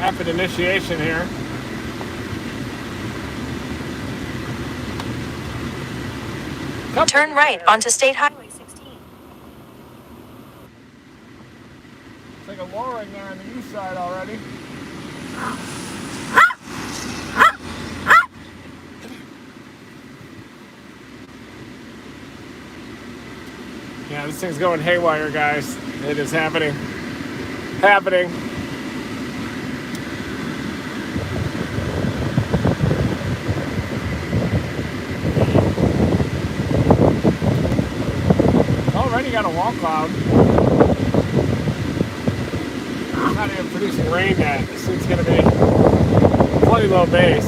Rapid initiation here. Turn right onto State Highway 16. It's like a lowering there on the east side already. Yeah, this thing's going haywire, guys. It is happening. Happening. Already got a wall cloud. It's not even producing rain yet. This thing's going to be plenty low base.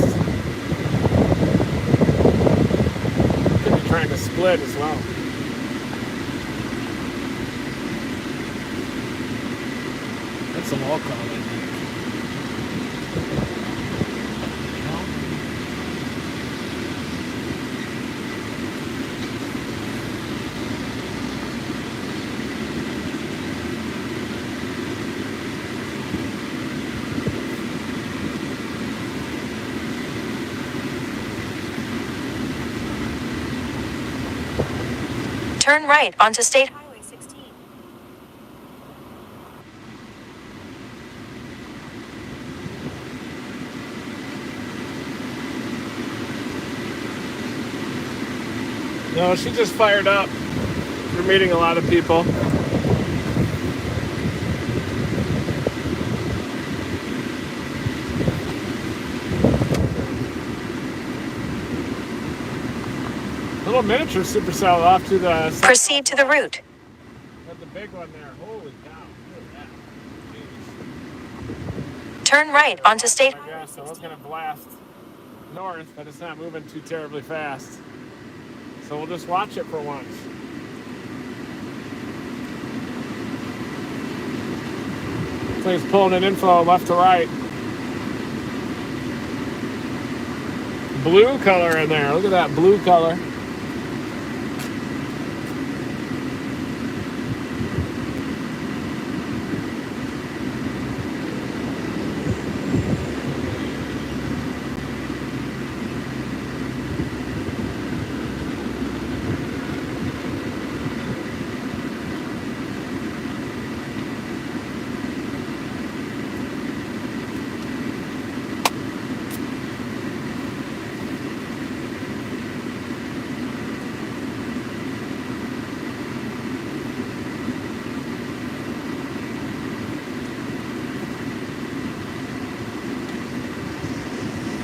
Could be trying to split as well. That's a wall cloud, I think. Turn right onto State Highway 16. No, she just fired up. We're meeting a lot of people. Little miniature supercell off to the side. Proceed to the route. Got the big one there. Holy cow. Look at that. Turn right onto State I Highway guess I was 16. going to blast north, but it's not moving too terribly fast. So we'll just watch it for once. This thing's pulling an inflow left to right. Blue color in there. Look at that blue color.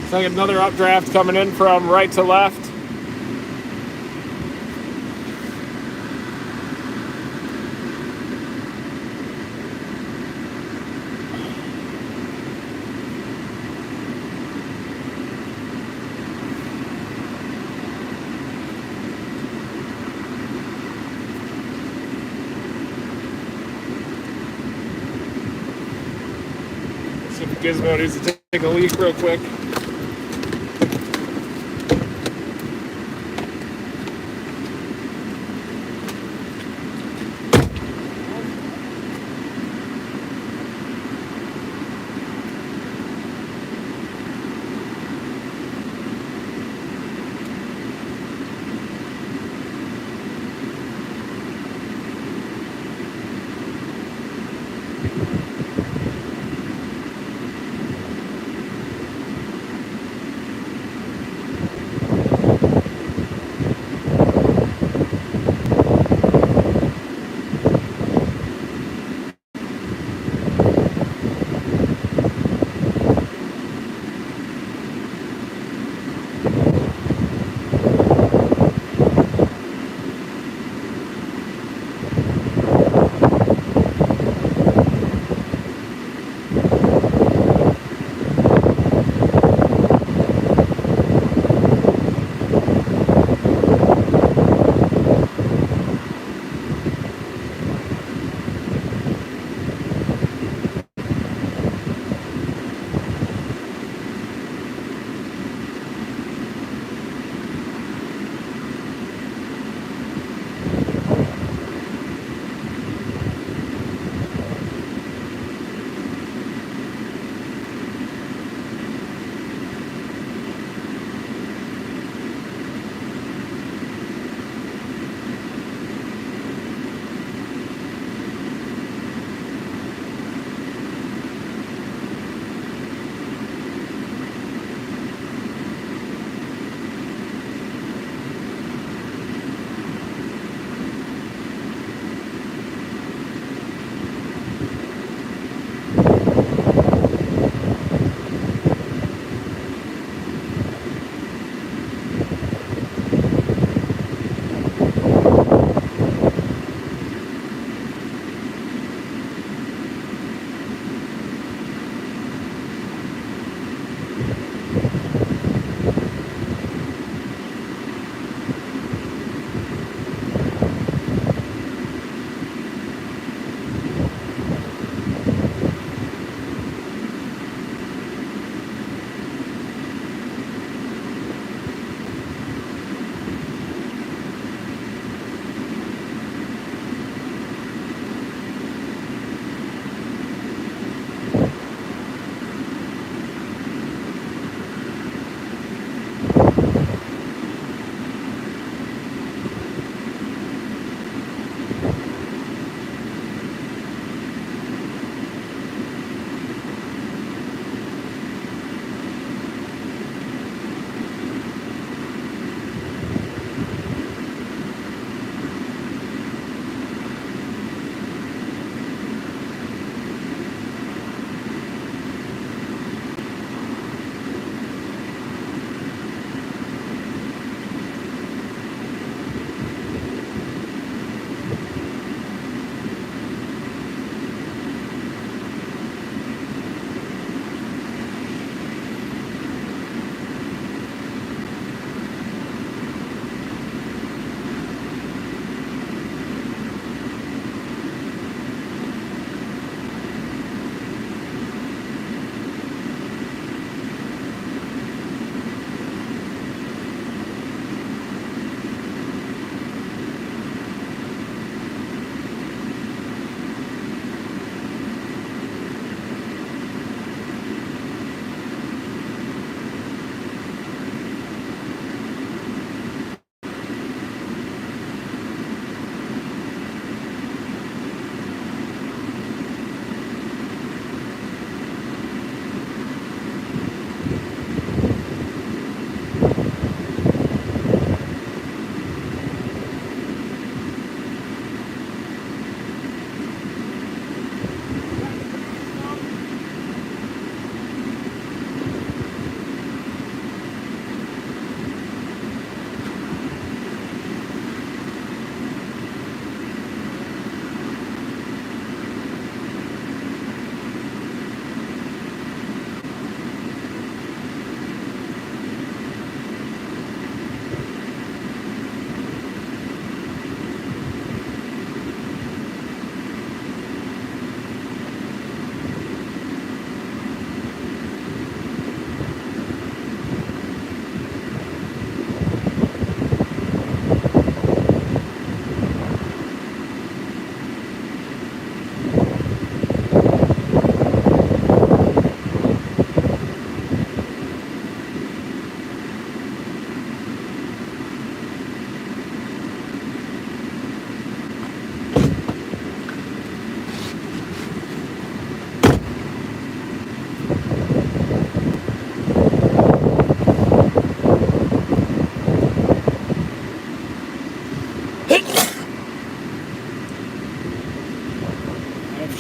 It's like another updraft coming in from right to left. See if Gizmo needs to take a leak real quick.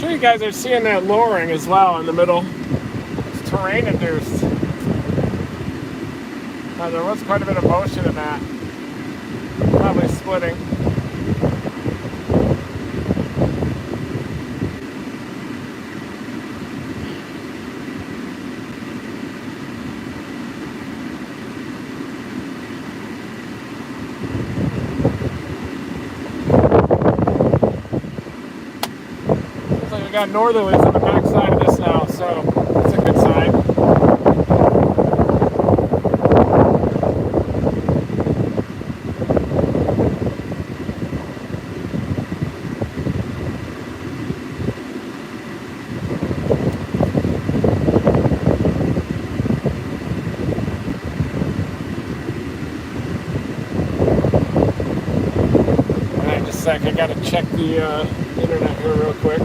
sure you guys are seeing that lowering as well in the middle. It's terrain induced. There was quite a bit of motion in that. Probably splitting. Looks like we got northerlies on the back side of this now, so that's a good sign. I gotta check the internet here real quick.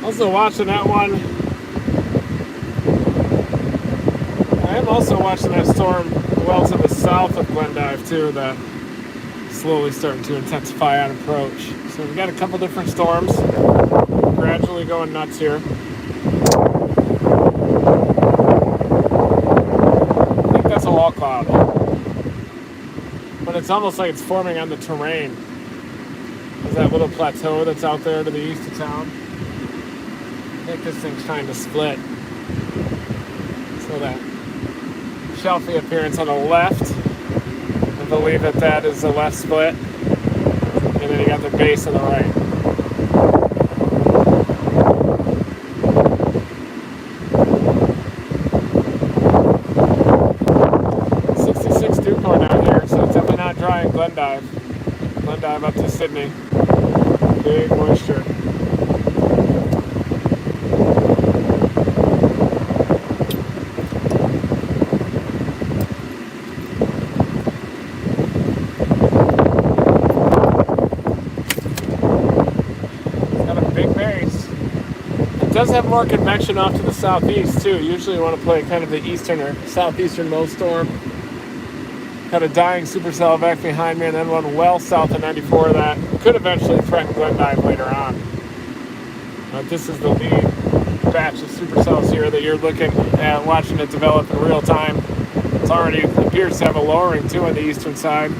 Also watching that one. I am also watching that storm well to the south of Glendive too, that slowly starting to intensify on approach. So we've got a couple different storms gradually going nuts here. I think that's a wall cloud, but it's almost like it's forming on the terrain. There's that little plateau that's out there to the east of town. I think this thing's trying to split. So that shelfy appearance on the left, I believe that is the left split. And then you got the base on the right. Dew point out here, so it's definitely not dry in Glendive. Glendive up to Sydney. Big moisture. It does have more convection off to the southeast too. Usually you want to play kind of the eastern or southeastern-most storm. Got a dying supercell back behind me, and then one well south of 94 that could eventually threaten Glendive later on. But this is the lead batch of supercells here that you're looking at, watching it develop in real time. It's already appears to have a lowering too on the eastern side.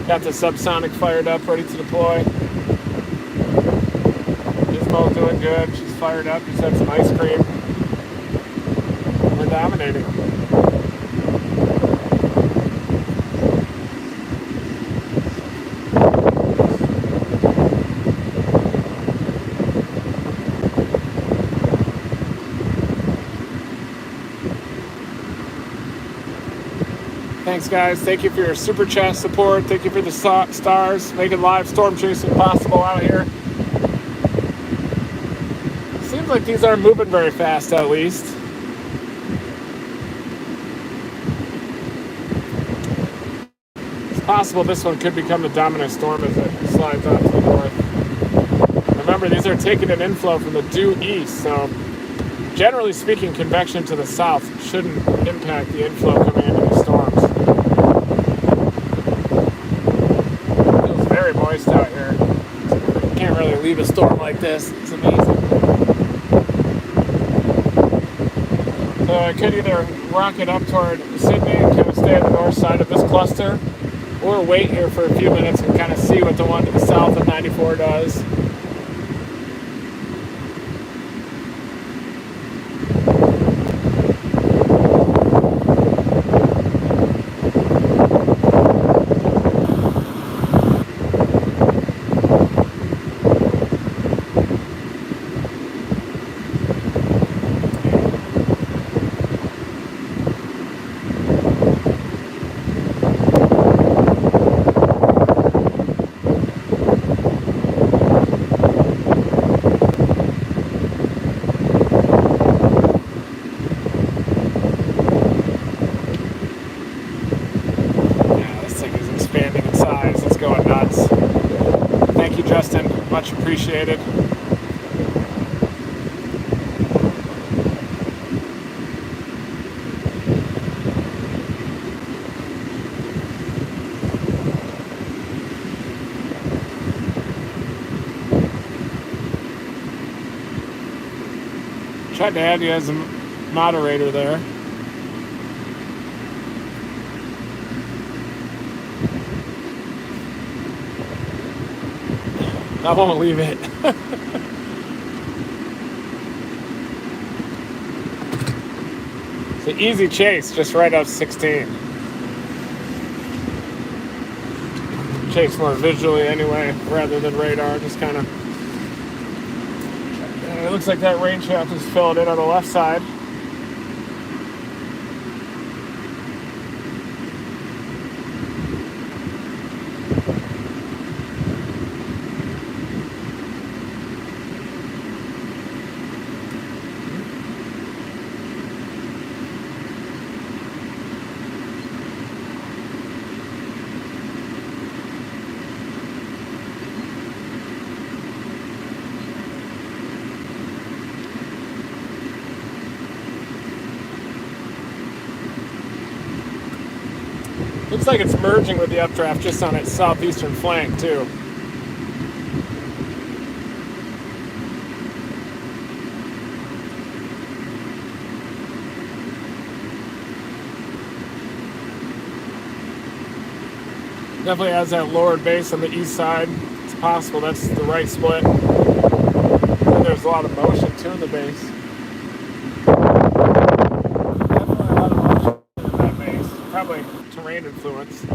Got the subsonic fired up, ready to deploy. Gizmo's doing good. She's fired up. Just had some ice cream. We're dominating. Thanks, guys. Thank you for your super chat support. Thank you for the stars, making live storm chasing possible out here. Seems like these aren't moving very fast, at least. It's possible this one could become the dominant storm as it slides on to the north. Remember, these are taking an inflow from the due east, so generally speaking, convection to the south shouldn't impact the inflow coming into these storms. Very moist out here. You can't really leave a storm like this. It's amazing. So I could either rocket up toward Sydney and kind of stay on the north side of this cluster, or wait here for a few minutes and kind of see what the one to the south of 94 does. much appreciated. Tried to add you as a moderator there. I won't leave it. It's an easy chase, just right up 16. Chase more visually anyway, rather than radar, just kind of. It looks like that rain shaft is filled in on the left side. Looks like it's merging with the updraft just on its southeastern flank, too. Definitely has that lowered base on the east side. It's possible that's the right split. And there's a lot of motion, too, in the base. Definitely a lot of motion in that base. Probably terrain influence.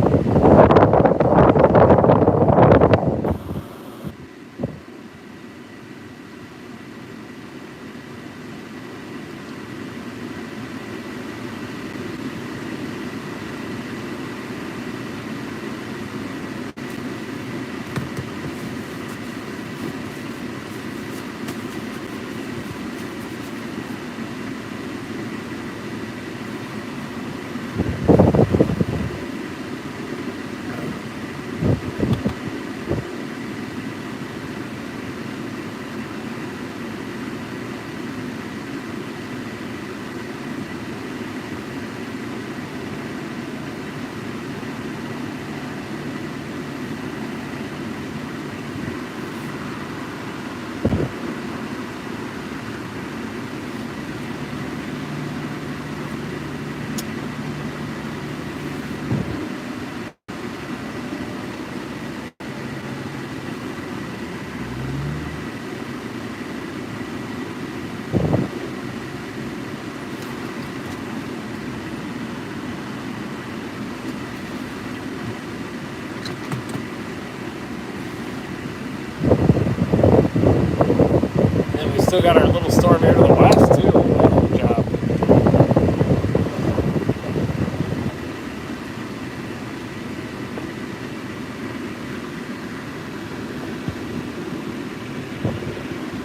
Still got our little storm here to the west, too. Good job.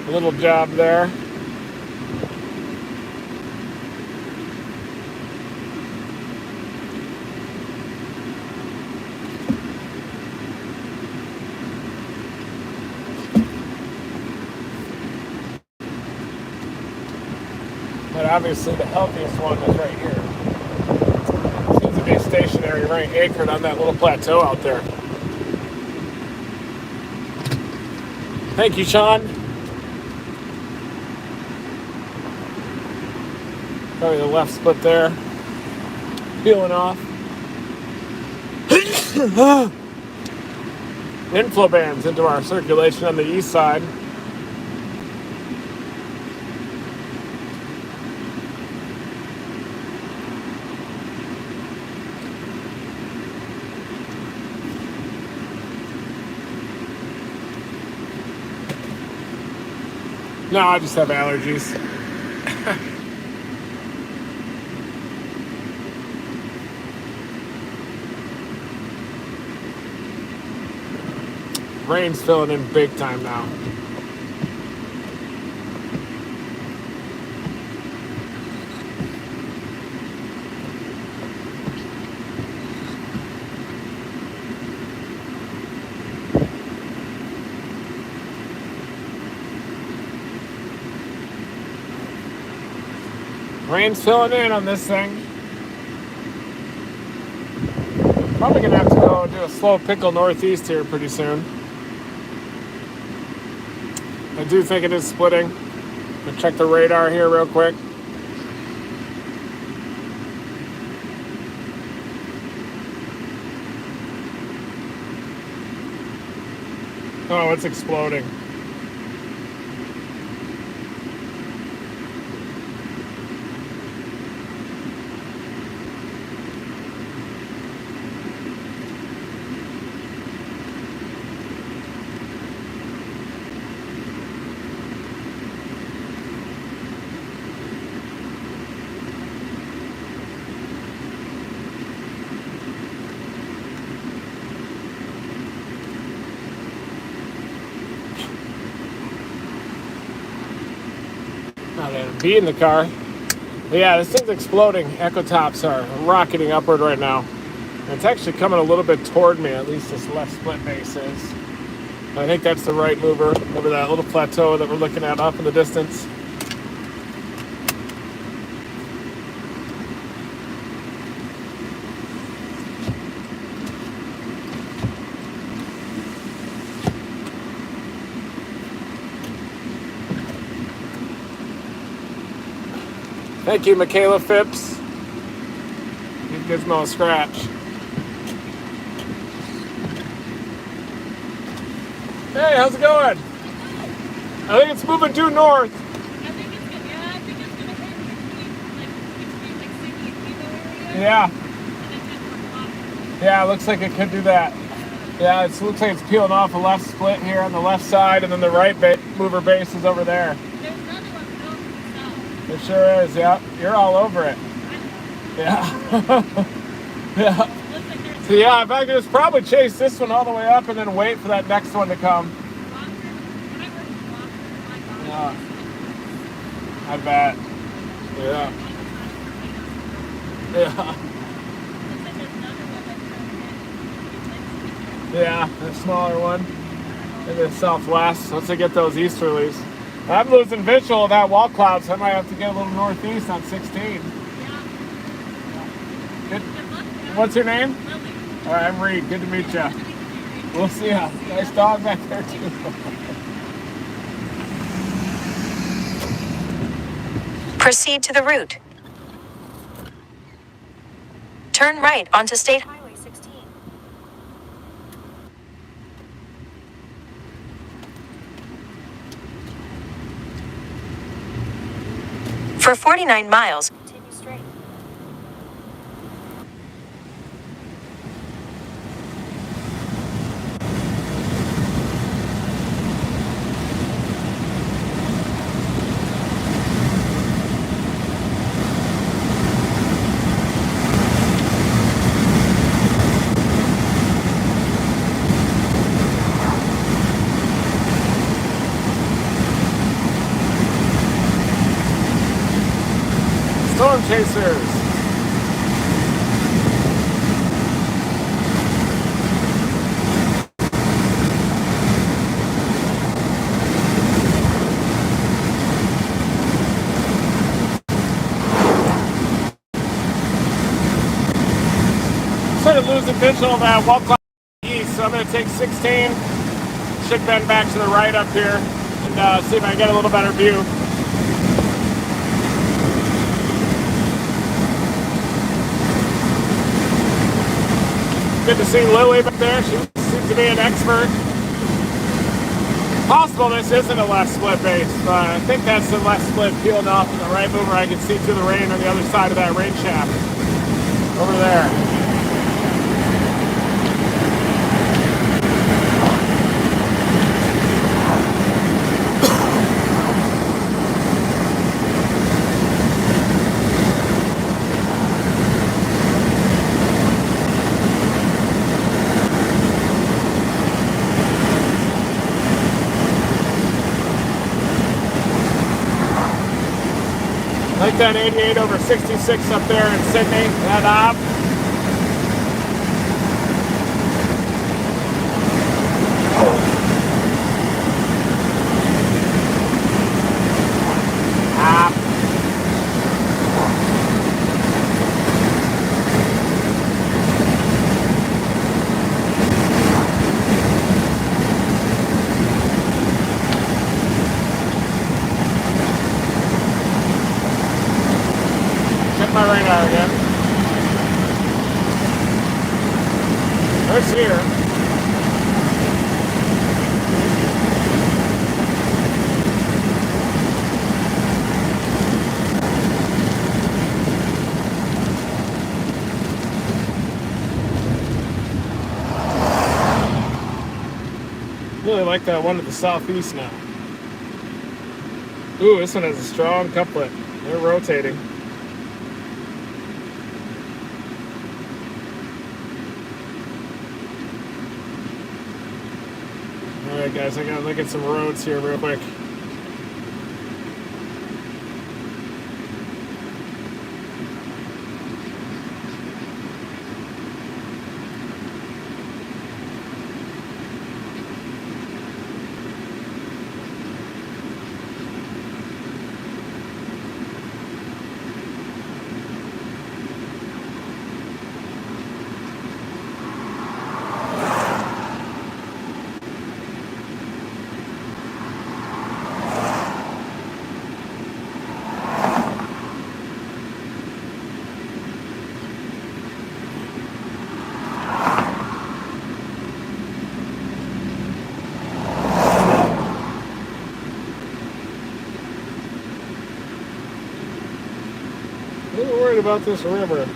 A little job there. But obviously the healthiest one is right here. Seems to be stationary, right anchored on that little plateau out there. Thank you, Sean. Probably the left split there. Peeling off. Inflow bands into our circulation on the east side. No, I just have allergies. Rain's filling in big time now. Rain's filling in on this thing. Probably gonna have to go do a slow pickle northeast here pretty soon. I do think it is splitting. I'll check the radar here real quick. Oh, it's exploding. Not a bee in the car. But yeah, this thing's exploding. Echo tops are rocketing upward right now. And it's actually coming a little bit toward me, at least this left split base is. I think that's the right mover over that little plateau that we're looking at up in the distance. Thank you, Michaela Phipps. Give Gizmo a scratch. Hey, how's it going? I think it's moving due north. I think it's gonna hit area. Yeah. And then head for Yeah, it looks like it could do that. Yeah, it looks like it's peeling off a left split here on the left side, and then the right mover base is over there. There's another one built to the south. It sure is, yeah. You're all over it. Yeah. Yeah. Looks like there's So yeah, if I could just probably chase this one all the way up and then wait for that next one to come. Walker. When I worked in Walker, my God. Yeah. I bet. Yeah. Yeah. Looks like there's another one that's Yeah, the smaller one in the southwest. Once I get those easterlies. I'm losing visual of that wall cloud, so I might have to get a little northeast on 16. Yeah. Good. Good luck, man. What's your name? Lily. All right, I'm Reed. Good to meet you. We'll see ya. Nice dog back there, too. Proceed to the route. Turn right onto State Highway 16. For 49 miles, continue straight. Storm chasers. Sort of losing visual of that wall cloud east, so I'm going to take 16. Should bend back to the right up here and see if I can get a little better view. Good to see Lily back there. She seems to be an expert. Possible this isn't a left split base, but I think that's the left split peeling off in the right mover. I can see through the rain on the other side of that rain shaft. Over there. Like that 88 over 66 up there in Sydney, that op. check my radar again. It's here. Really like that one to the southeast now. Ooh, this one has a strong couplet. They're rotating. Alright guys, I gotta look at some roads here real quick. A little worried about this river.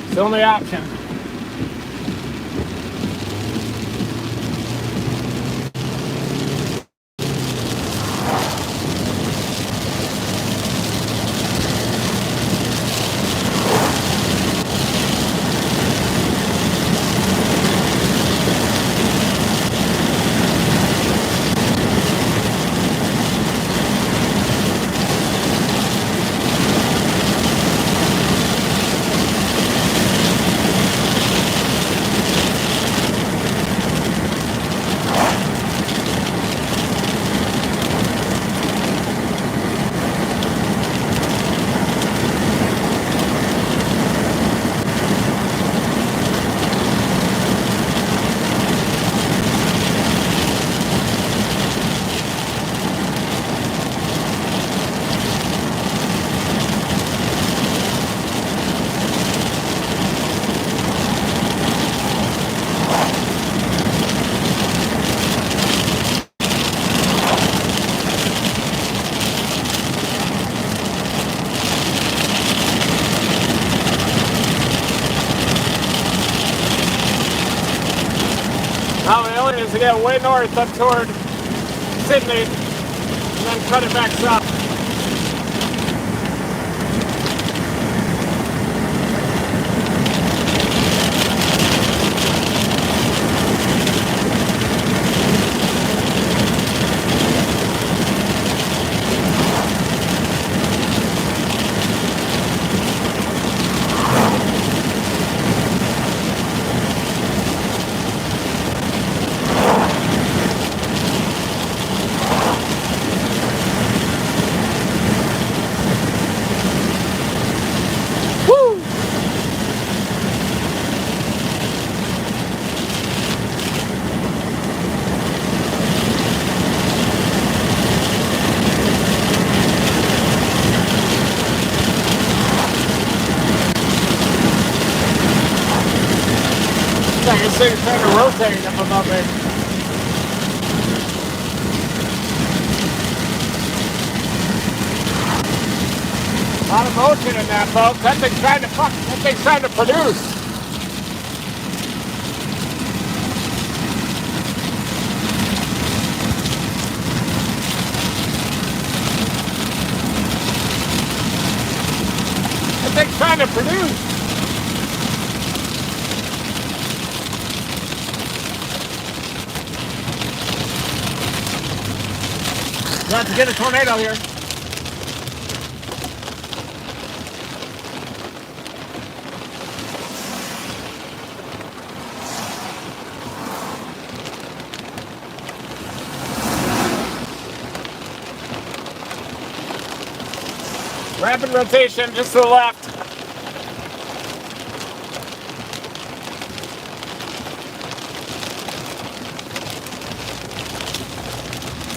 It's the only option. Now the only is to get way north up toward Sydney and then cut it back south. This thing's kind of rotating up above me. lot of motion in that, folks. That thing's trying to produce. That thing's trying to produce. About to get a tornado here. Rapid rotation just to the left.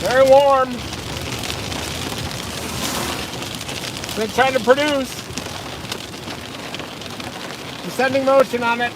Very warm. They're trying to produce. Descending motion on it.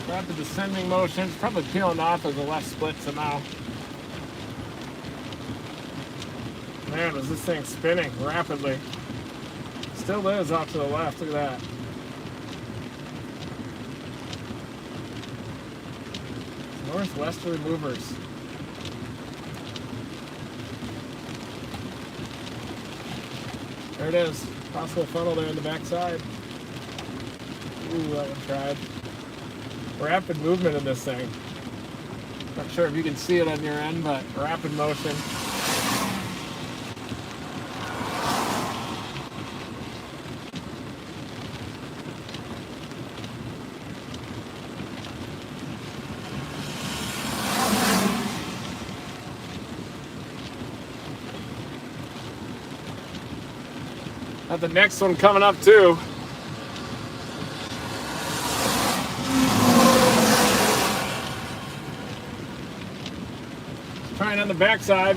Rapid descending motion. It's probably peeling off as the left split somehow. Man, is this thing spinning rapidly. Still is off to the left. Look at that. Northwesterly movers. There it is. Possible funnel there in the backside. Ooh, that one tried. Rapid movement in this thing. Not sure if you can see it on your end, but rapid motion. Got the next one coming up too. Trying on the backside.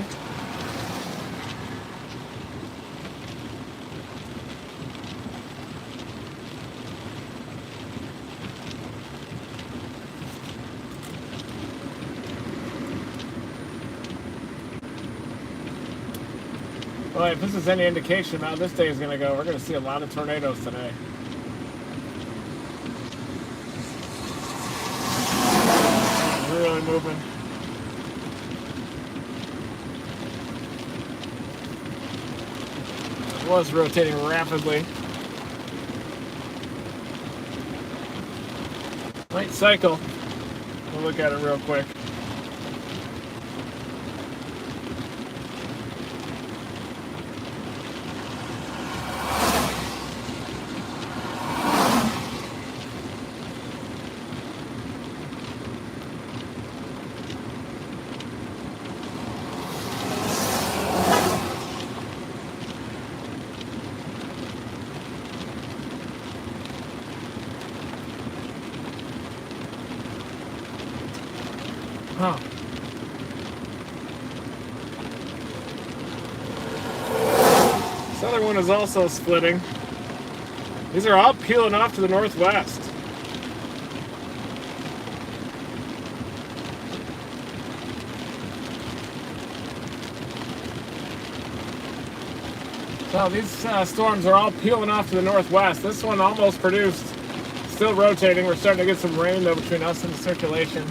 Well, if this is any indication how this day is going to go, we're going to see a lot of tornadoes today. Really moving. It was rotating rapidly. Might cycle. We'll look at it real quick. Huh. This other one is also splitting. These are all peeling off to the northwest. So these storms are all peeling off to the northwest. This one almost produced. Still rotating. We're starting to get some rain though between us and the circulation.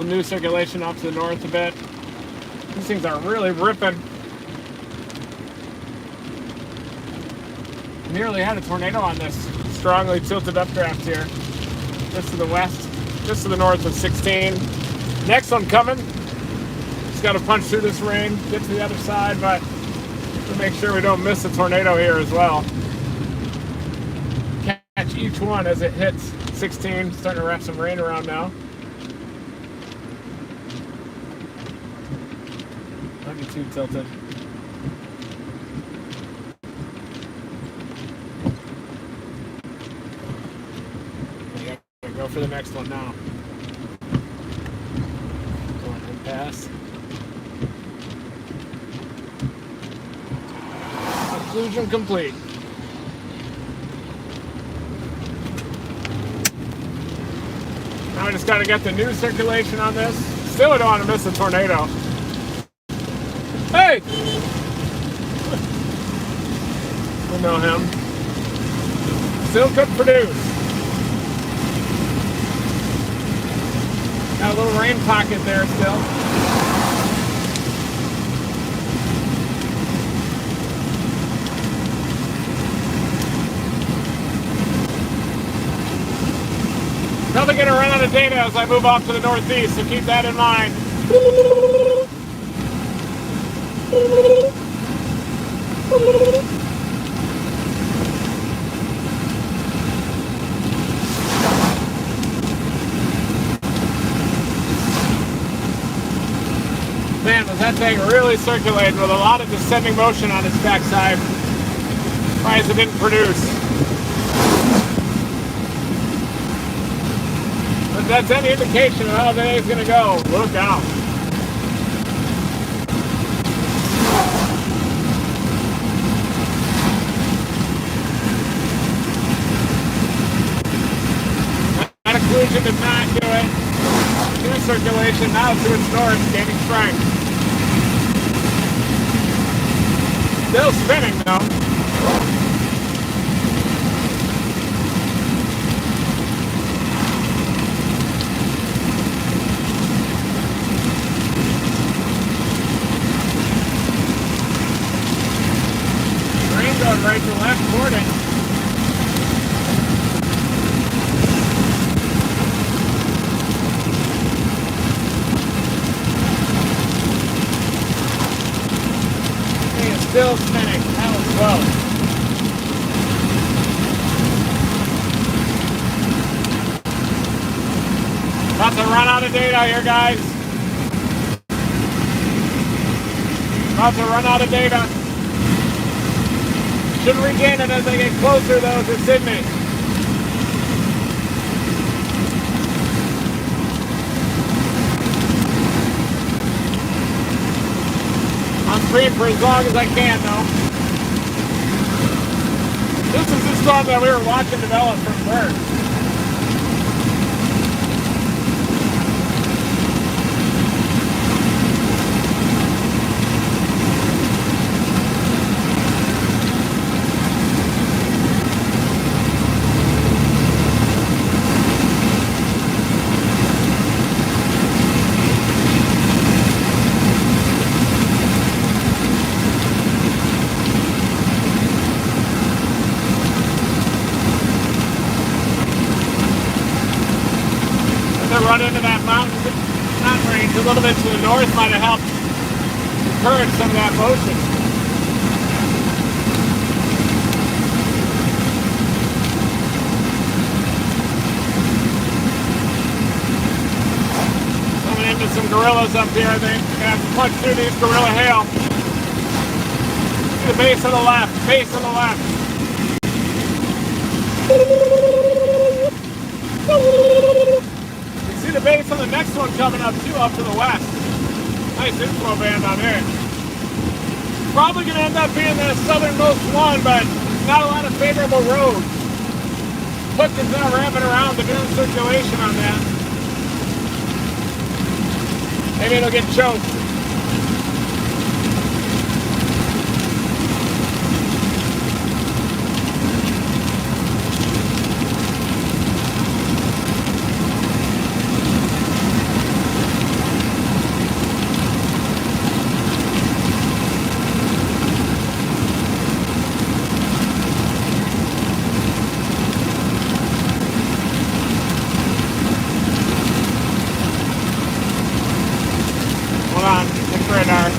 New circulation off to the north a bit. These things are really ripping. Nearly had a tornado on this strongly tilted updraft here. Just to the west, just to the north of 16. Next one coming. Just got to punch through this rain, get to the other side, but to make sure we don't miss a tornado here as well. Catch each one as it hits 16. Starting to wrap some rain around now. Might be too tilted. Go for the next one now. Going and pass. Conclusion complete. Now we just got to get the new circulation on this. Still, I don't want to miss a tornado. Hey! We'll know him. Still could produce. Got a little rain pocket there still. Probably going to run out of data as I move off to the northeast, so keep that in mind. Man, was that thing really circulating with a lot of descending motion on its backside. Surprised it didn't produce. But if that's any indication of how the day's going to go, look out. That occlusion did not do it. New circulation now to its north, gaining strength. Still spinning though. Rain going right to left toward it. Still spinning. That was close. About to run out of data here, guys. About to run out of data. Should regain it as I get closer, though, to Sydney. I'm free for as long as I can, though. This is the storm that we were watching develop from first. Run into that mountain range a little bit to the north might have helped encourage some of that motion. Coming into some gorillas up here. They have to punch through these gorilla hail. See the base on the left. Base on the left. See the base on the next one coming up too, up to the west. Nice inflow band on there. Probably going to end up being the southernmost one, but not a lot of favorable roads. Hook is now ramming around the new circulation on that. Maybe it'll get choked. radar.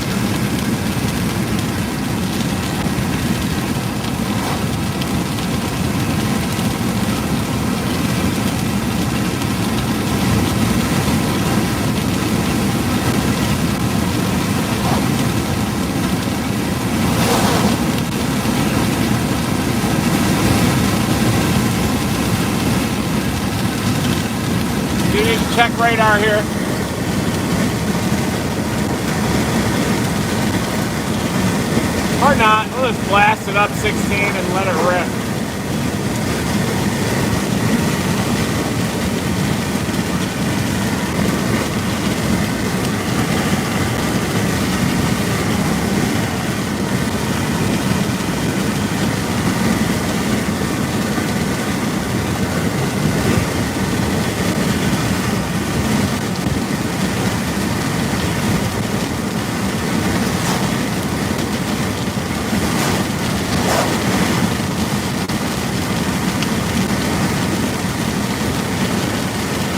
You need to check radar here. Or not. We'll just blast it up 16 and let it rip.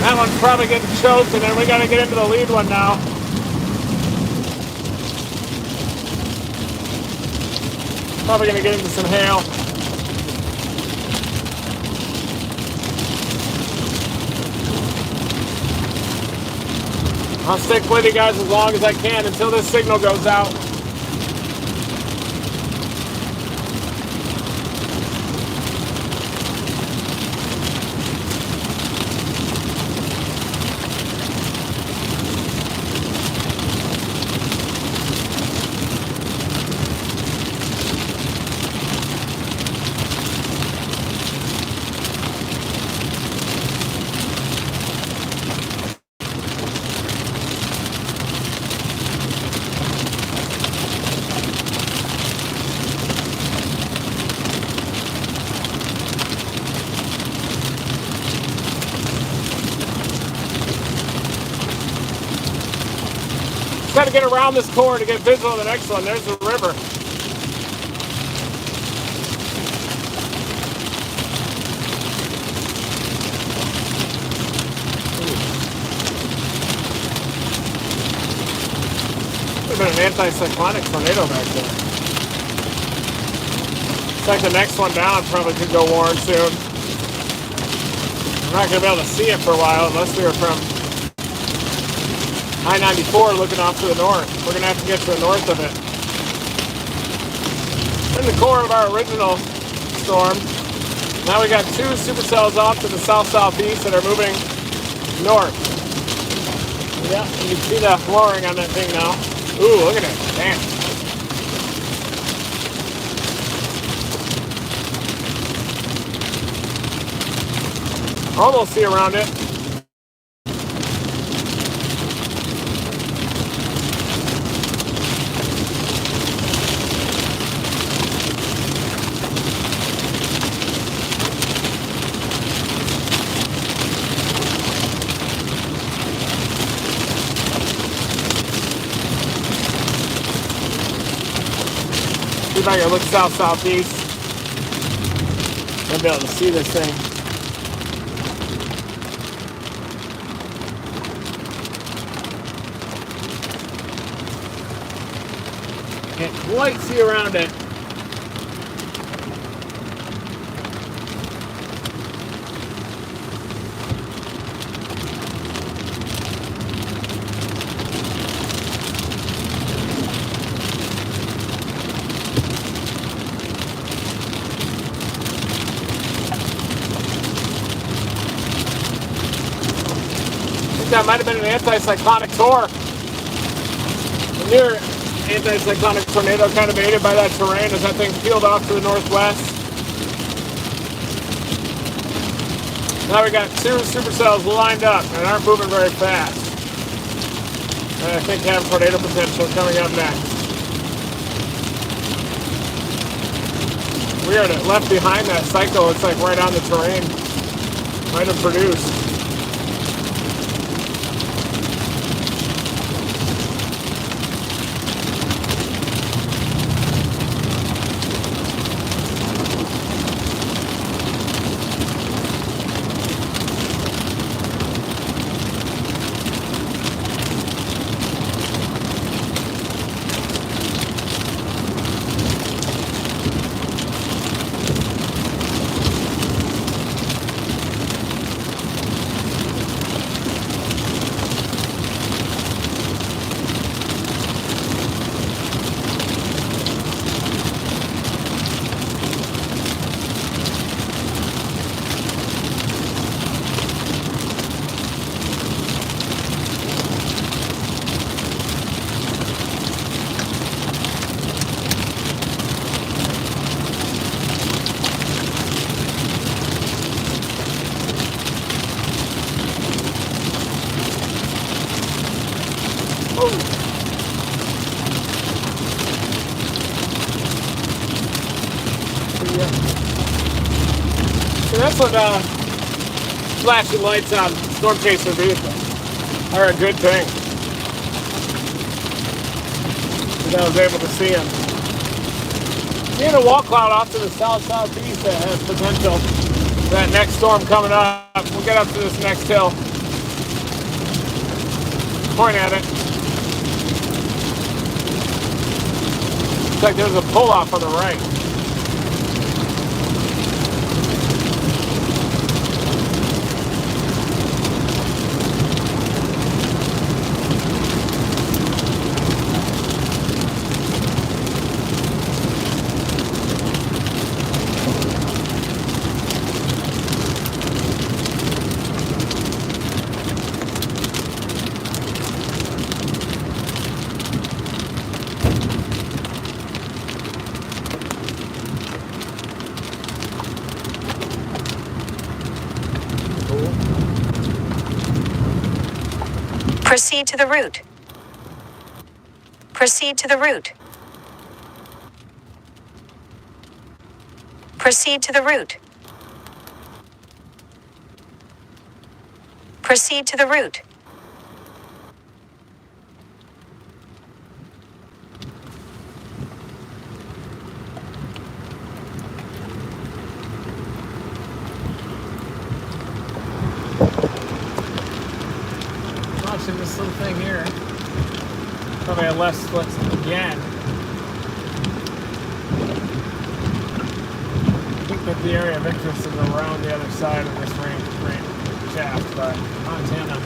That one's probably getting choked, and then we got to get into the lead one now. Probably going to get into some hail. I'll stick with you guys as long as I can until this signal goes out. Got to get around this corner to get visual of the next one. There's the river. Could have been an anticyclonic tornado back there. Looks like the next one down probably could go warm soon. We're not going to be able to see it for a while unless we were from I-94 looking off to the north. We're going to have to get to the north of it. In the core of our original storm. Now we got two supercells off to the south-southeast that are moving north. Yeah, you can see the flooring on that thing now. Ooh, look at it. Damn. Almost see around it. See if I can look south-southeast. I'll be able to see this thing. Can't quite see around it. That might have been an anticyclonic tor. The near anticyclonic tornado kind of aided by that terrain as that thing peeled off to the northwest. Now we got two supercells lined up and aren't moving very fast. And I think have tornado potential coming up next. Weird, it left behind that cycle. It's like right on the terrain. Might have produced. Woo. Yeah. So that's what flashing lights on storm chaser vehicles are a good thing. Because I was able to see them. Seeing a wall cloud off to the south-southeast that has potential. That next storm coming up. We'll get up to this next hill. Point at it. Looks like there's a pull-off on the right. Proceed to the route. Proceed to the route. Proceed to the route. Proceed to the route. Watching this little thing here. Probably a left split again. I think that the area of interest is around the other side of this range shaft, but Montana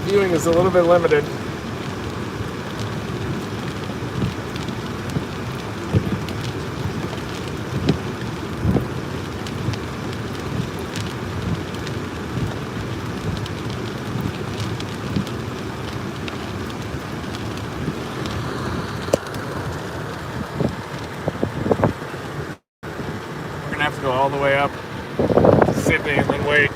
viewing is a little bit limited. Have to go all the way up to Sydney and then wait.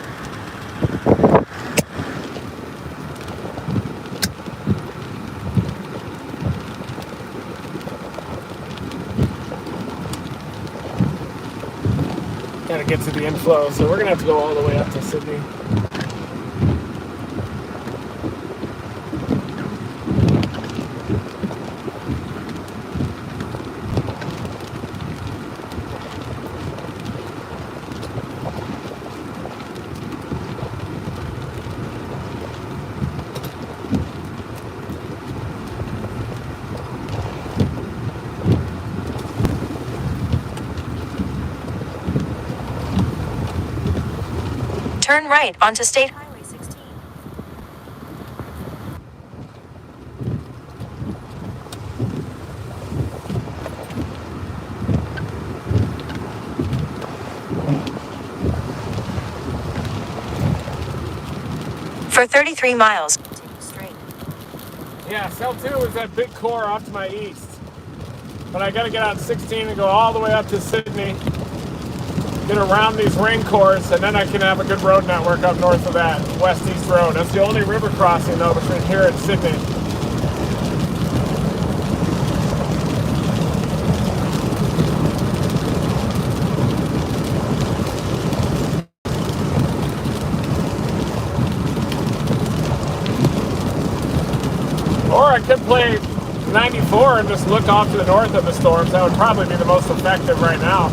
Gotta get to the inflow, so we're gonna have to go all the way up to Sydney. Turn right onto State Highway 16. For 33 miles, continue straight. Yeah, cell 2 is that big core off to my east. But I gotta get on 16 and go all the way up to Sydney. Get around these ring cores, and then I can have a good road network up north of that, west-east road. That's the only river crossing, though, between here and Sydney. Or I could play 94 and just look off to the north of the storms. That would probably be the most effective right now.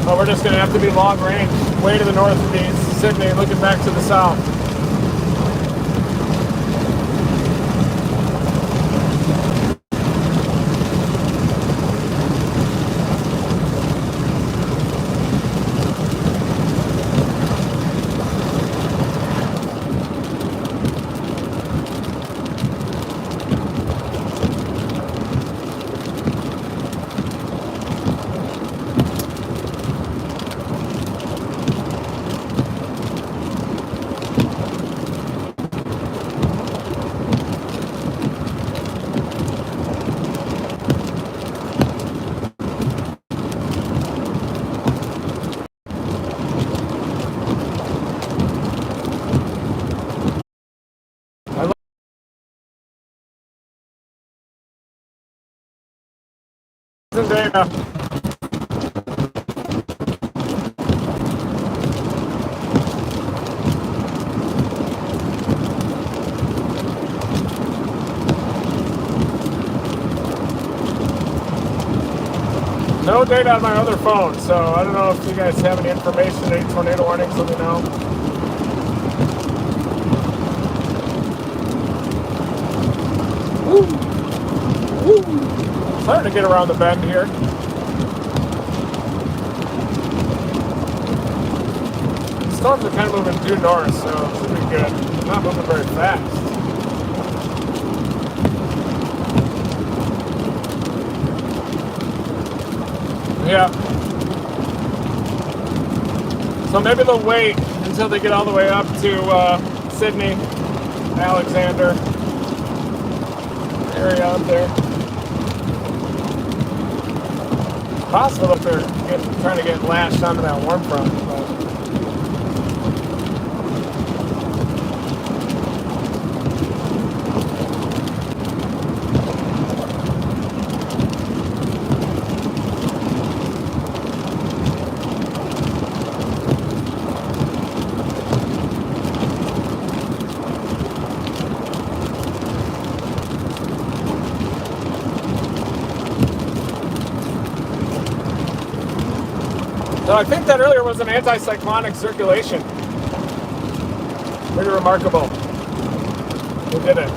But we're just going to have to be long range, way to the north of these, Sydney, looking back to the south. losing data. No data on my other phone, so I don't know if you guys have any information, any tornado warnings, let me know. Woo! Woo! Starting to get around the bend here. The storms are kind of moving due north, so it should be good. Not moving very fast. Yeah. So maybe they'll wait until they get all the way up to Sydney, Alexander area up there. It's possible that they're trying to get lashed onto that warm front. But so I think that earlier was an anticyclonic circulation. Pretty remarkable. We did it.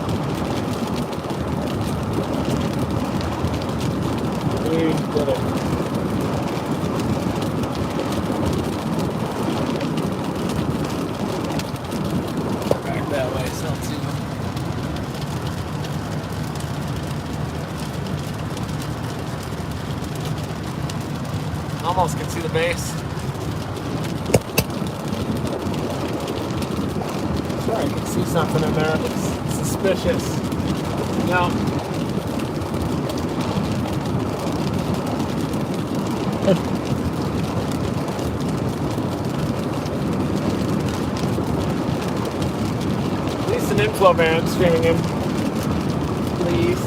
We did it. Back that way, so let's see. Almost can see the base. Sure, I can see something in there. It looks suspicious. No. At least an inflow band streaming in. Please.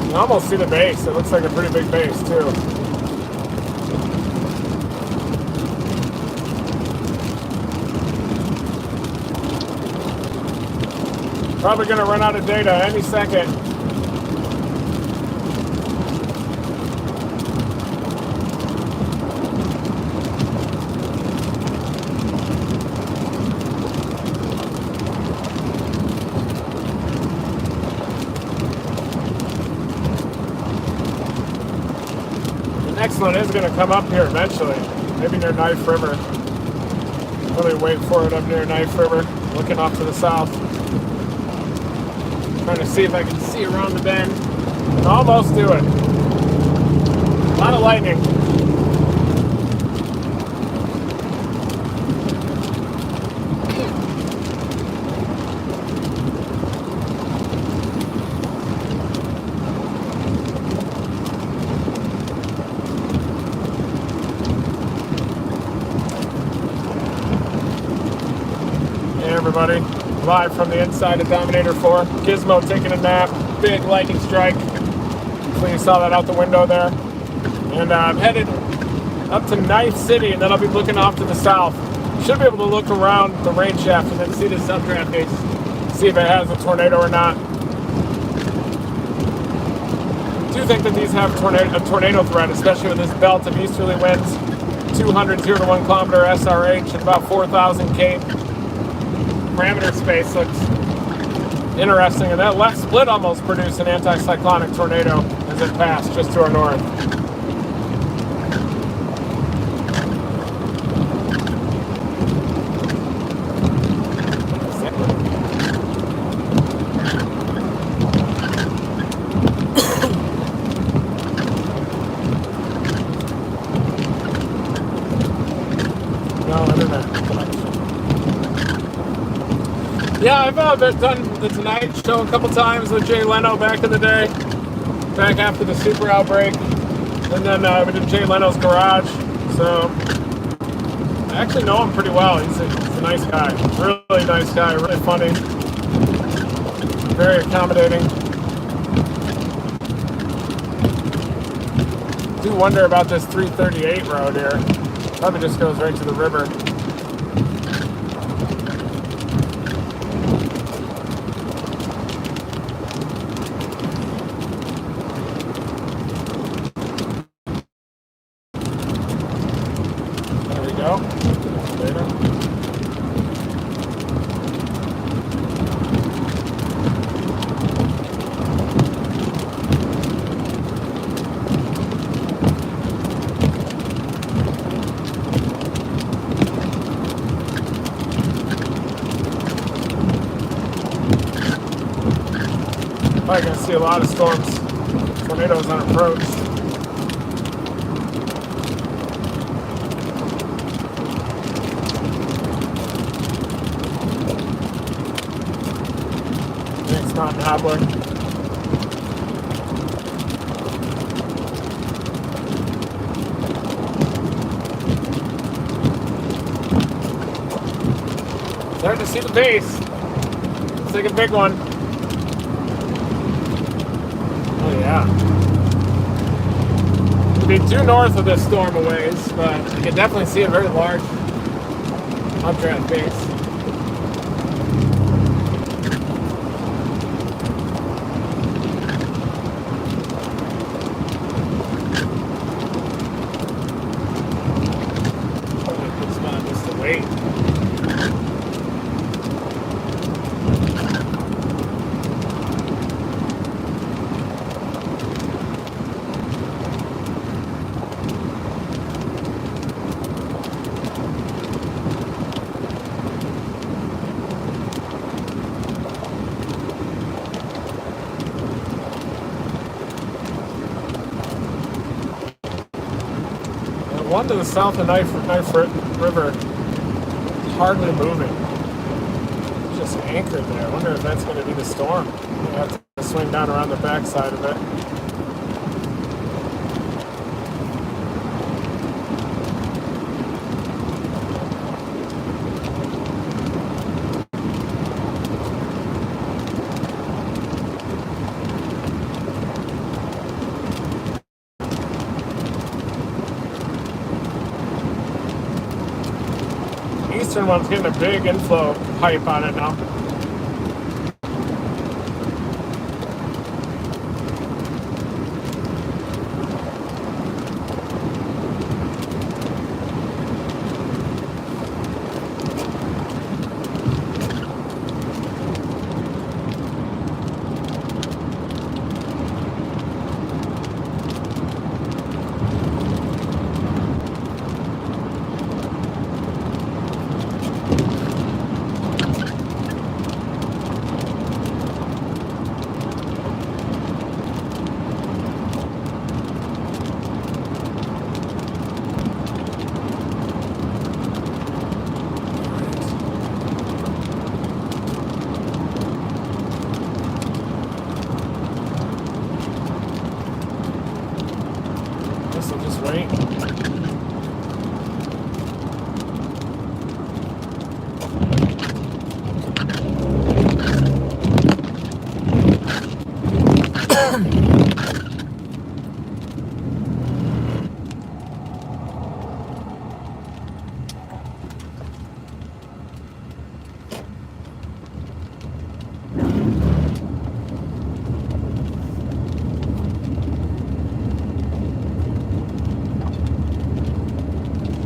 You almost see the base. It looks like a pretty big base, too. Probably going to run out of data any second. Next one is going to come up here eventually, maybe near Knife River. Really wait for it up near Knife River, looking off to the south. Trying to see if I can see around the bend. Can almost do it. A lot of lightning. Everybody, live from the inside of Dominator 4. Gizmo taking a nap. Big lightning strike. Hopefully you saw that out the window there. And I'm headed up to Knife City, and then I'll be looking off to the south. Should be able to look around the rain shaft and then see the subdraft base, see if it has a tornado or not. I do think that these have a tornado threat, especially with this belt of easterly winds, 200 0 to 1 kilometer SRH, and about 4,000 K. Parameter space looks interesting, and that left split almost produced an anticyclonic tornado as it passed just to our north. No internet connection. Yeah, I've done the Tonight Show a couple times with Jay Leno back in the day, back after the super outbreak, and then we did Jay Leno's Garage, so I actually know him pretty well. He's a nice guy, really nice guy, really funny, very accommodating. do wonder about this 338 road here. Probably just goes right to the river. There we go. Later. Probably gonna see a lot of storms, tornadoes on approach. Thanks, Mountain Hobbler. Starting to see the base. Looks like a big one. Oh yeah. It'll be due north of this storm a ways, but you can definitely see a very large updraft base. Probably a good spot just to wait. One to the south of Knife River, hardly moving. It's just anchored there. I wonder if that's going to be the storm. I have to swing down around the backside of it. Eastern one's getting a big inflow pipe on it now. So just wait.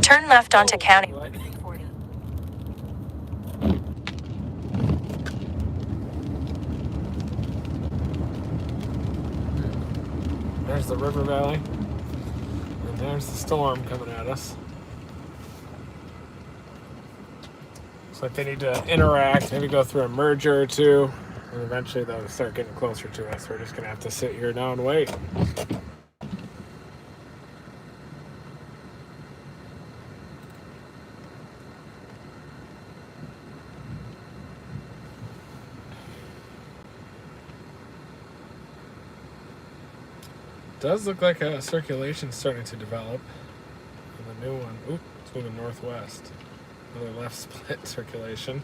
Turn left onto County. There's the river valley. And there's the storm coming at us. Looks like they need to interact, maybe go through a merger or two, and eventually they'll start getting closer to us. We're just going to have to sit here now and wait. Does look like a circulation starting to develop. And the new one, oop, it's moving northwest. Another left split circulation.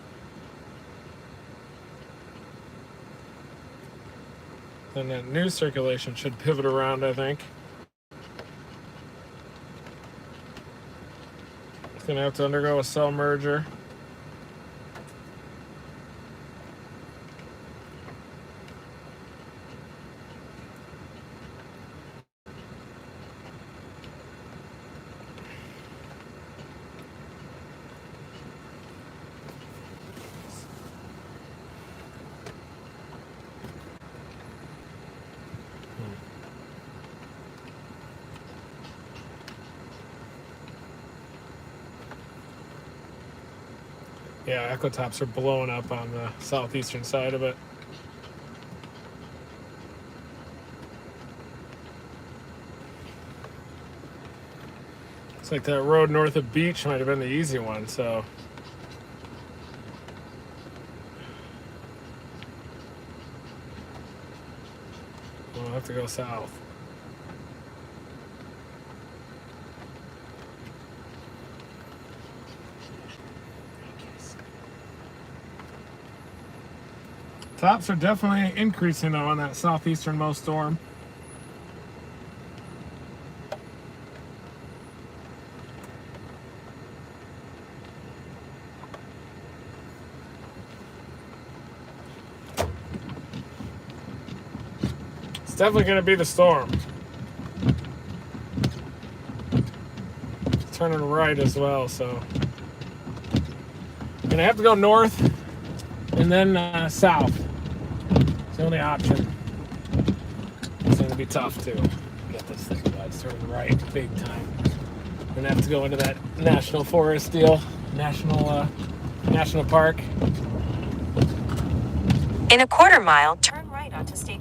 Then that new circulation should pivot around, I think. It's going to have to undergo a cell merger. Yeah, ecotops are blowing up on the southeastern side of it. It's like that road north of Beach might have been the easy one, so. We'll have to go south. Tops are definitely increasing though on that southeasternmost storm. It's definitely going to be the storm. It's turning right as well, so. Going to have to go north and then south. It's the only option. It's going to be tough to get this thing, but it's turning right big time. We're going to have to go into that national forest deal, national park. In a quarter mile, turn right onto State.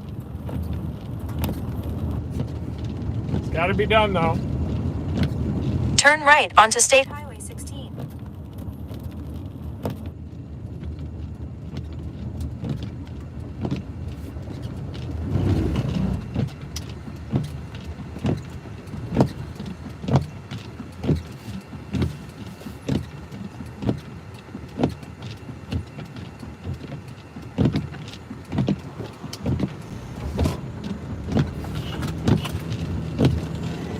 It's got to be done though. Turn right onto State Highway 16.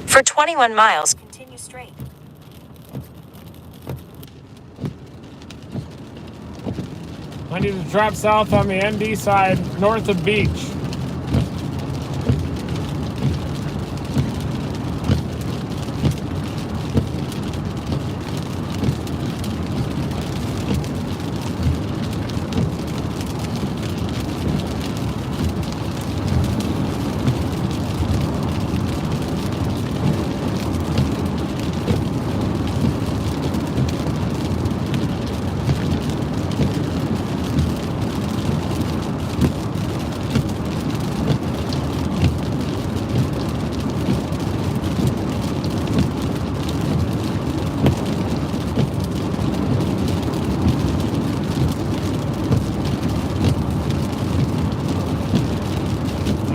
For 21 miles, continue straight. I need to drop south on the ND side, north of Beach.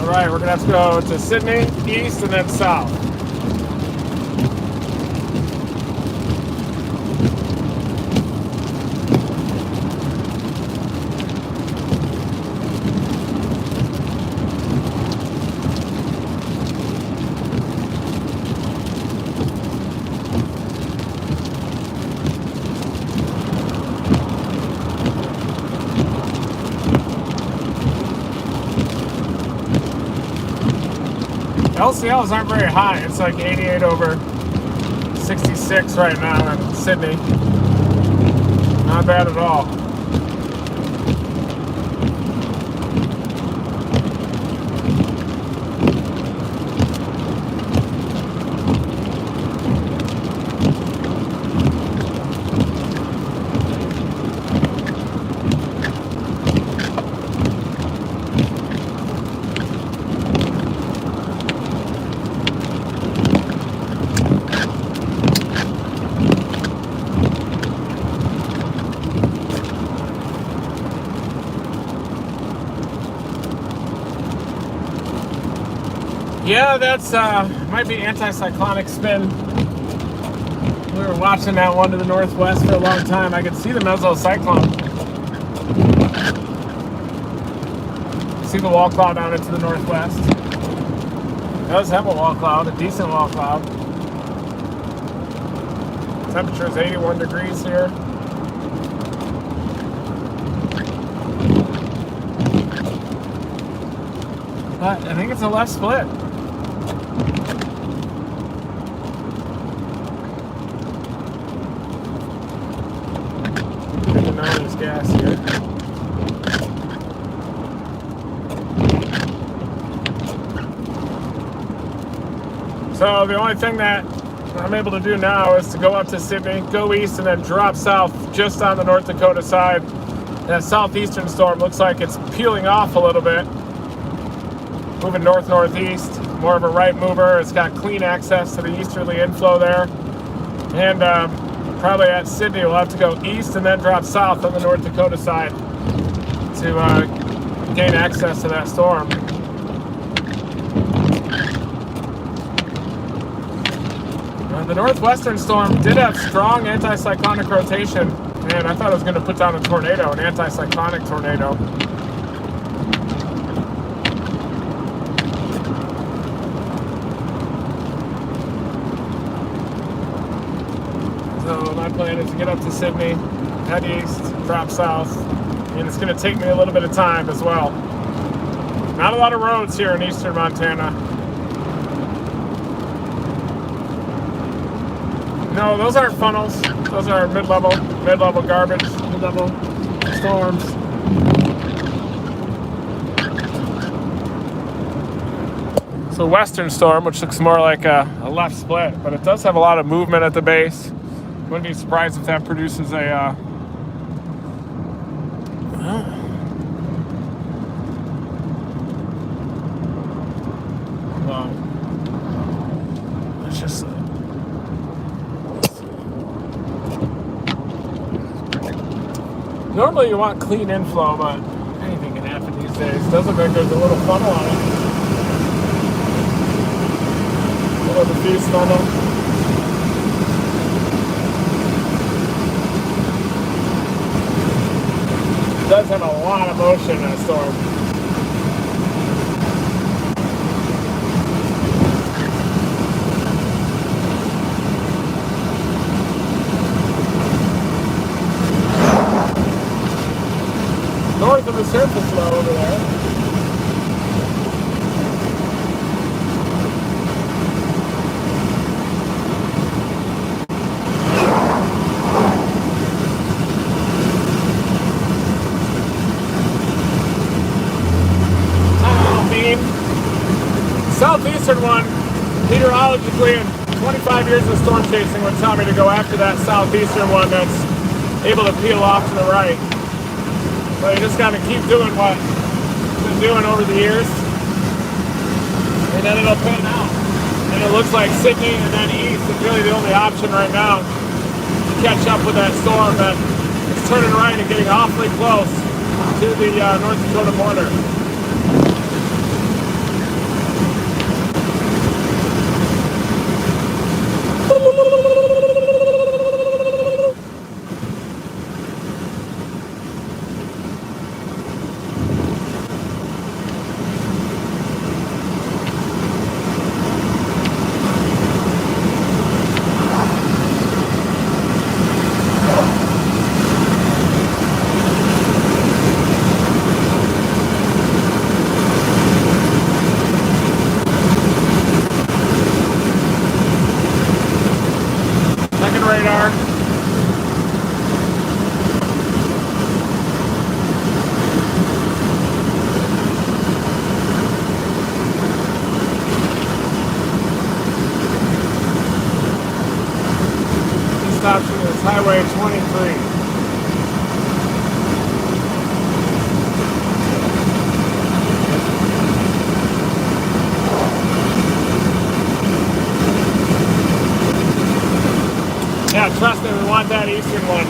All right, we're gonna have to go to Sydney, east, and then south. LCLs aren't very high. It's like 88 over 66 right now in Sydney. Not bad at all. Yeah, that's might be anticyclonic spin. We were watching that one to the northwest for a long time. I could see the mesocyclone. See the wall cloud out into the northwest. It does have a wall cloud, a decent wall cloud. It's temperature is 81 degrees here. But I think it's a left split. Good to know there's gas here. So the only thing that I'm able to do now is to go up to Sydney, go east, and then drop south just on the North Dakota side. That southeastern storm looks like it's peeling off a little bit, moving north-northeast, more of a right mover. It's got clean access to the easterly inflow there. And probably at Sydney, we'll have to go east and then drop south on the North Dakota side to gain access to that storm. The northwestern storm did have strong anticyclonic rotation, and I thought it was going to put down a tornado, an anticyclonic tornado. So my plan is to get up to Sydney, head east, drop south, and it's going to take me a little bit of time as well. Not a lot of roads here in eastern Montana. No, those aren't funnels. Those are mid-level garbage, mid-level storms. So western storm, which looks more like a left split, but it does have a lot of movement at the base. Wouldn't be surprised if that produces a let's just normally you want clean inflow, but anything can happen these days. Doesn't look like there's a little funnel on it. A little diffuse funnel. It does have a lot of motion in that storm. North of the surface low over there. Southeastern one, meteorologically, in 25 years of storm chasing would tell me to go after that southeastern one that's able to peel off to the right. So you just got to keep doing what you've been doing over the years, and then it'll pan out. And it looks like Sydney and then east is really the only option right now to catch up with that storm that is turning right and getting awfully close to the North Dakota border. Radar. This option is Highway 23. Yeah, trust me, we want that eastern one.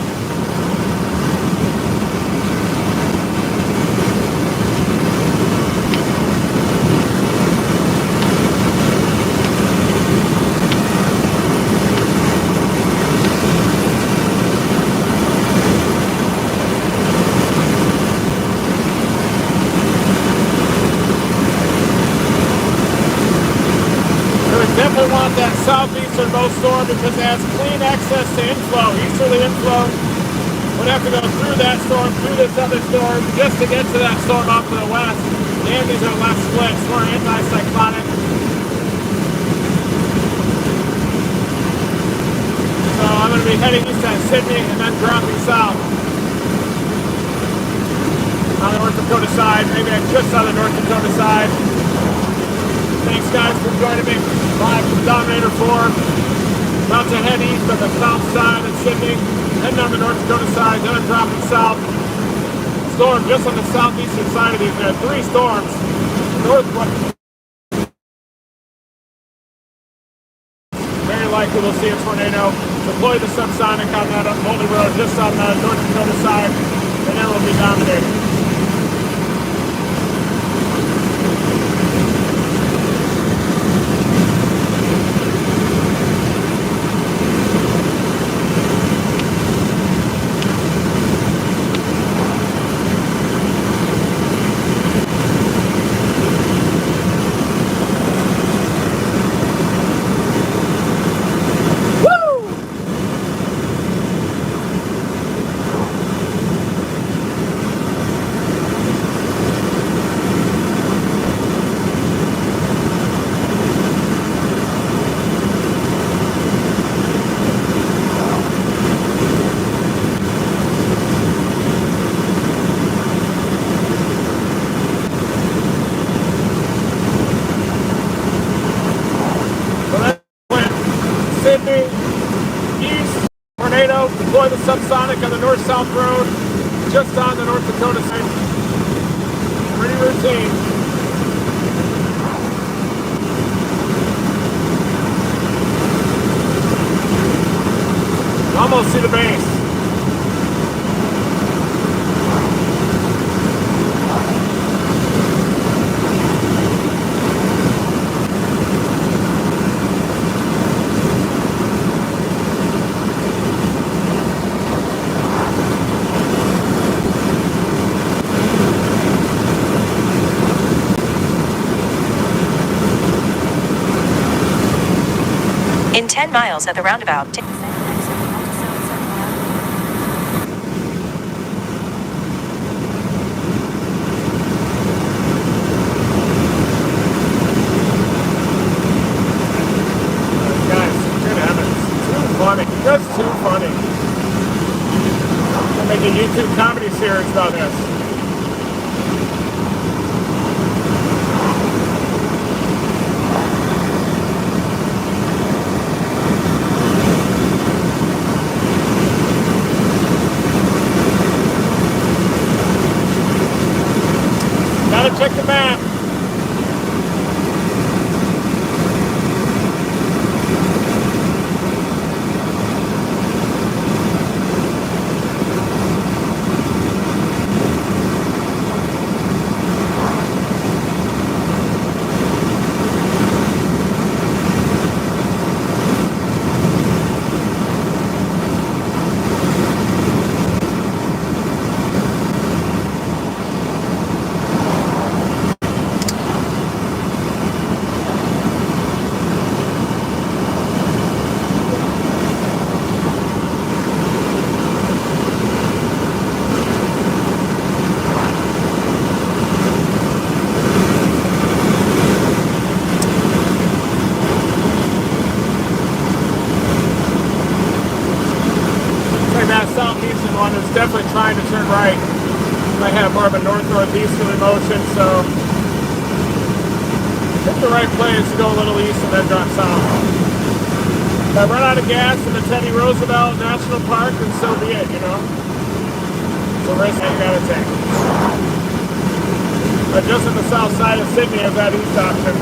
So we definitely want that southeasternmost storm because it has clean access to inflow. Easterly inflow would have to go through that storm, through this other storm, just to get to that storm off to the west. And these are left splits. We're anticyclonic. So I'm going to be heading east on Sydney and then dropping south on the North Dakota side. Maybe just on the North Dakota side. Thanks guys for joining me live from Dominator 4. About to head east on the south side of Sydney, heading on the North Dakota side, then I'm dropping south. Storm just on the southeastern side of these. There are 3 storms. Northwest. Very likely we'll see a tornado. Deploy the subsonic on that Holy Road just on the North Dakota side, and then we'll be dominating. Sydney, east, tornado, deploy the subsonic on the north-south road, just on the North Dakota side. Pretty routine. Almost see the base. In 10 miles at the roundabout. Just too funny. I'm gonna make a YouTube comedy series about this. Gotta check the map. That southeastern one is definitely trying to turn right. I have more of a north-northeasterly motion, so pick the right place to go a little east and then drop south. If I run out of gas in the Teddy Roosevelt National Park, then so be it, you know. It's a risk you gotta take. But just on the south side of Sydney, I've got east option.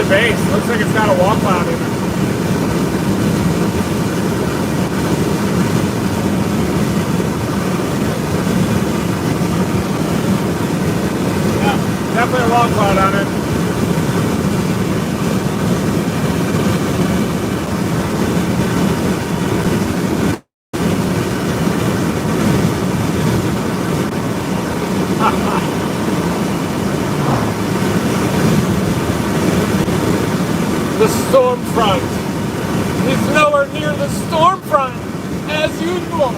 Base. Looks like it's got a wall cloud in it. Yeah, definitely a wall cloud on it. storm front. He's nowhere near the storm front, as usual.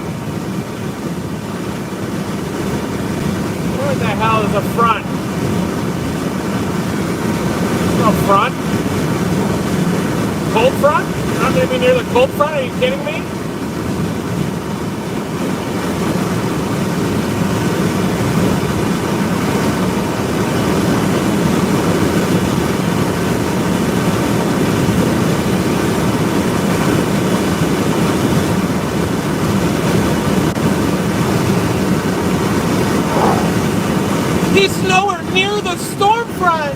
Where the hell is the front? No front? Cold front? Not maybe near the cold front? Are you kidding me? He's nowhere near the storm front.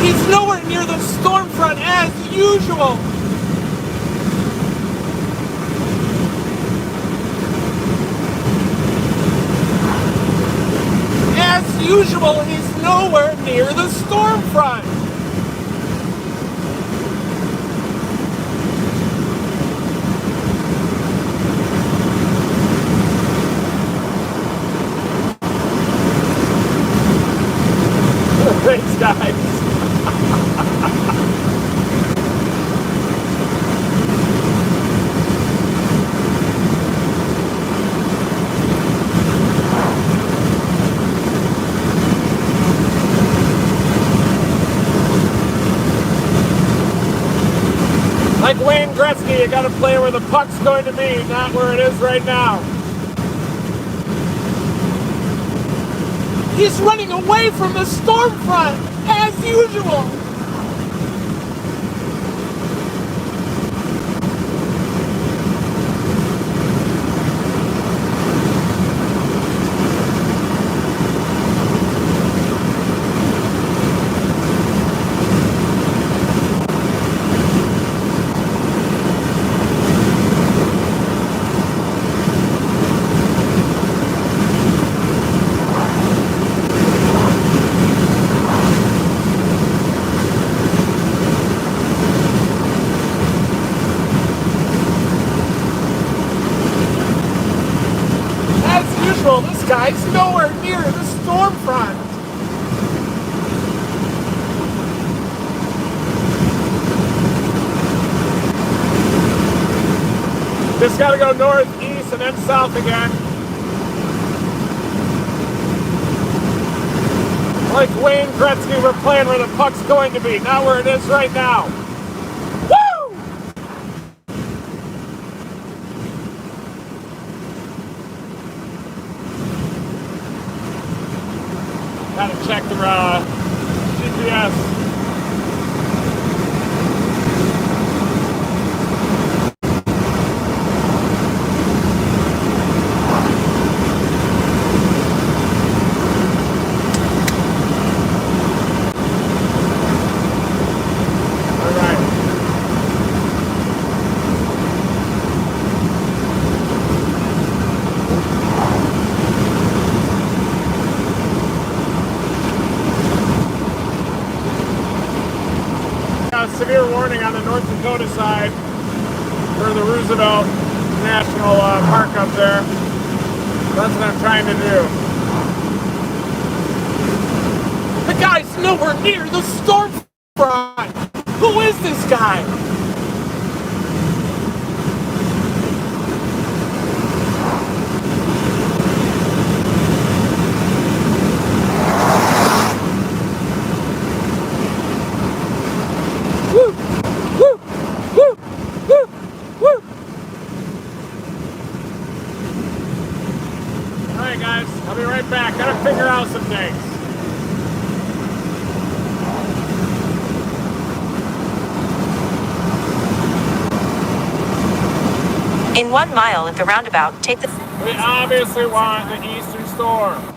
He's nowhere near the storm front as usual. As usual, he's nowhere near the storm front. Thanks, guys. Like Wayne Gretzky, you gotta play where the puck's going to be, not where it is right now. He's running away from the storm front, as usual. This guy's nowhere near the storm front. Just gotta go north, east, and then south again. Like Wayne Gretzky, we're playing where the puck's going to be, not where it is right now. Gotta check the GPS. All right. Severe warning on the North Dakota side for the Roosevelt National Park up there. That's what I'm trying to do. The guy's nowhere near the storm front. Who is this guy? Alright guys, I'll be right back. Gotta figure out some things. In 1 mile at the roundabout, take the... We obviously want the eastern storm.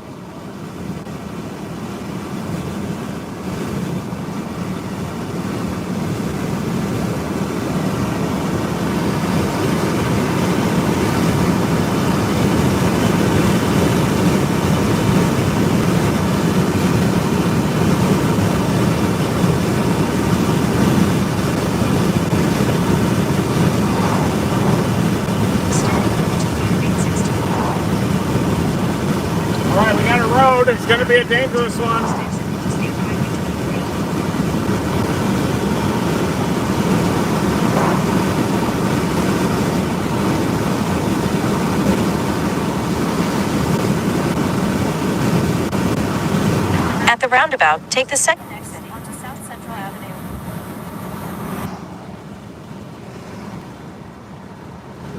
road. It's going to be a dangerous one. At the roundabout, take the second exit onto South Central Avenue.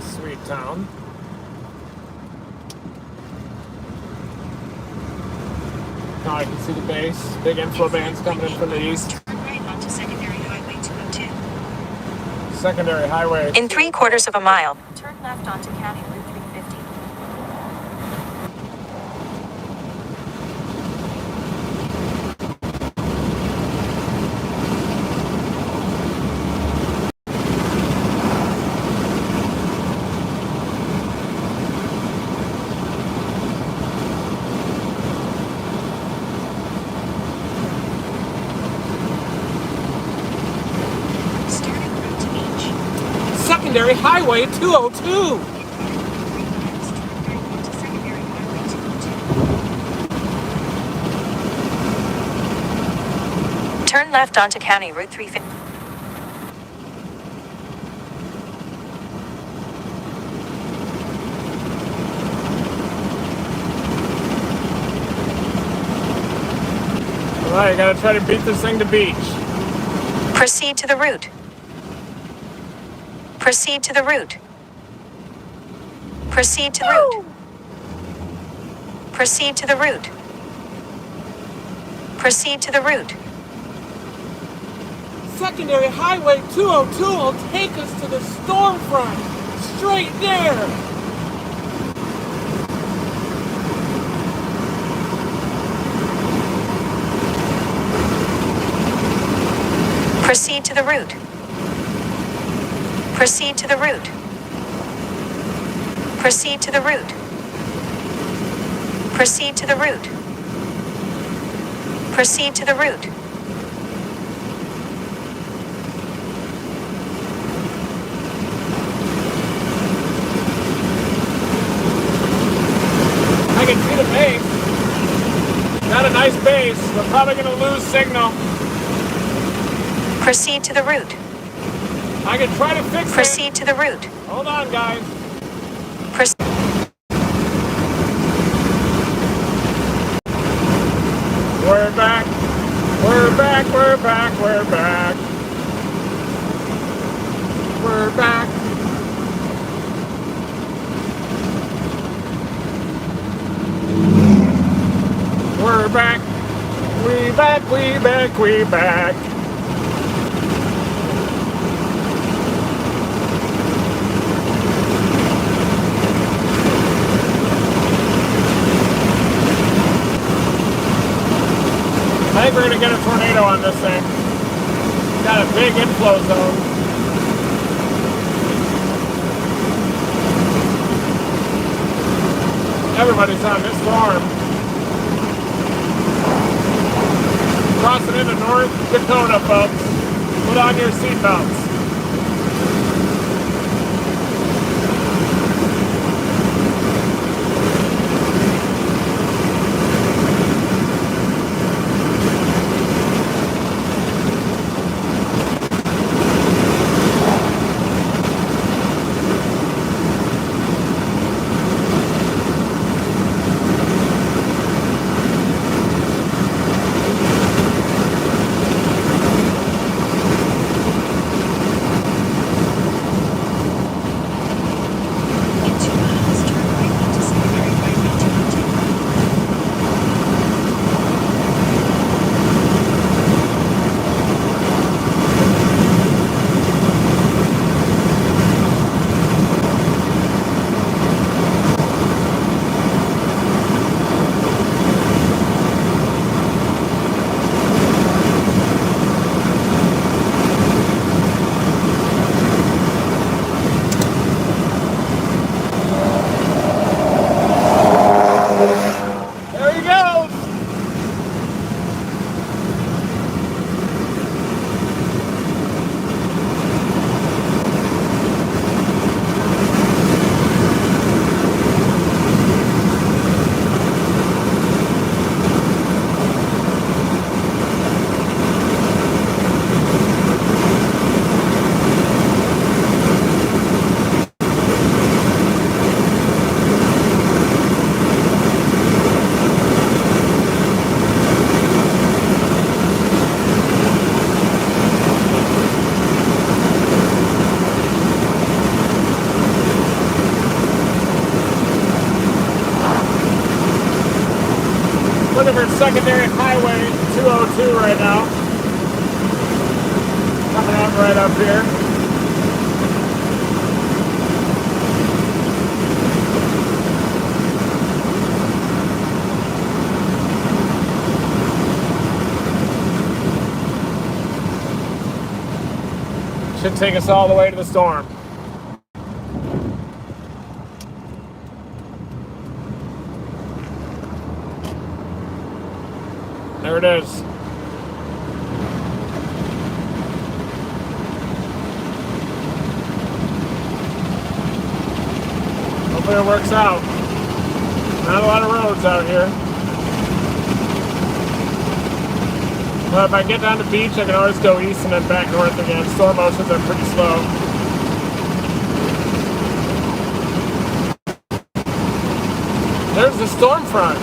Sweet town. Now I can see the base. Big inflow bands coming in from the east. Turn right onto Secondary Highway 202. Secondary highway. In 3/4 of a mile, turn left onto County Route 350. Secondary highway 202. Turn left onto County Route 350. All right, gotta try to beat this thing to beach. Proceed to the route. Proceed to the route. Proceed to the route. Proceed to the route. Proceed to the route. Secondary highway 202 will take us to the storm front. Straight there. Proceed to the route. Proceed to the route. Proceed to the route. Proceed to the route. Proceed to the route. I can see the base. Got a nice base. We're probably gonna lose signal. Proceed to the route. I can try to fix it. Proceed to the route. Hold on, guys. We're back. We're back. We're back. We're back. We're back. We're back. We back. We back. We back. I think we're going to get a tornado on this thing. Got a big inflow zone. Everybody's on this storm. Crossing into North Dakota, folks. Put on your seatbelts. Looking for secondary highway 202 right now. Coming up right up here. Should take us all the way to the storm. There it is. Hopefully it works out. Not a lot of roads out here. But if I get down to the beach, I can always go east and then back north again. Storm motions are pretty slow. There's the storm front.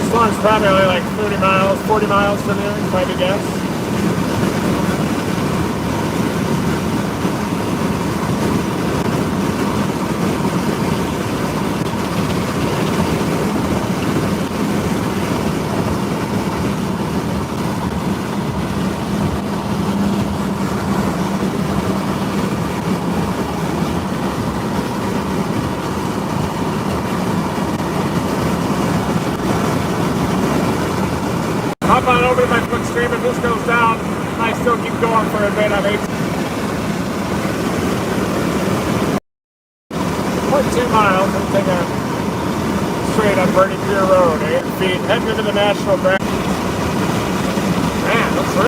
Storm's probably only like 30 miles, 40 miles from here, if I had to guess. Hop on over to my quick stream. If this goes down, I still keep going for a bit. I'm 8.2 miles. I'm taking a straight up Bernie Pier Road, 8 feet, heading into the National Grass.